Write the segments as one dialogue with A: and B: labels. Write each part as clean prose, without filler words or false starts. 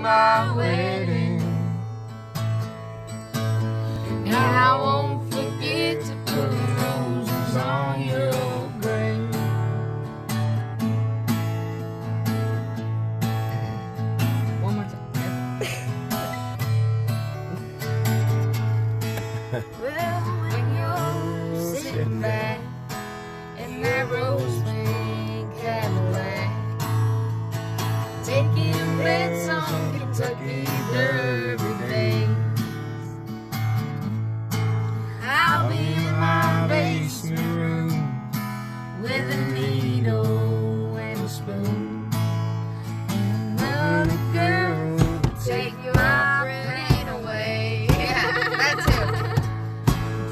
A: my wedding. And I won't forget to put roses on your grave. One more time. Well, when you're sitting back in that rose-pink Cadillac, taking bets on Kentucky Derby days, I'll be in my basement room with a needle and a spoon. Another girl will take my brain away. Yeah, that's it.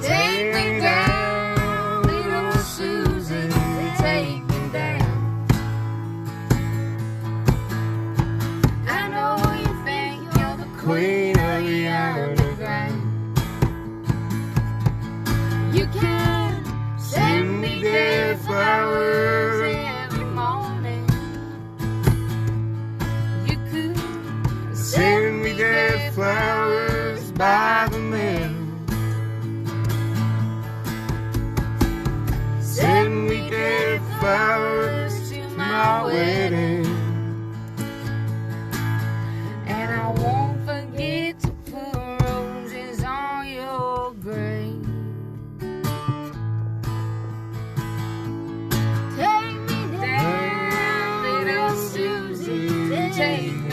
A: Take me down, little Susie, take me down. I know you think you're the queen of the underground. You can send me dead flowers every morning. You could send me dead flowers by the mill. Send me dead flowers to my wedding. And I won't forget to put roses on your grave. Take me down, little Susie, take me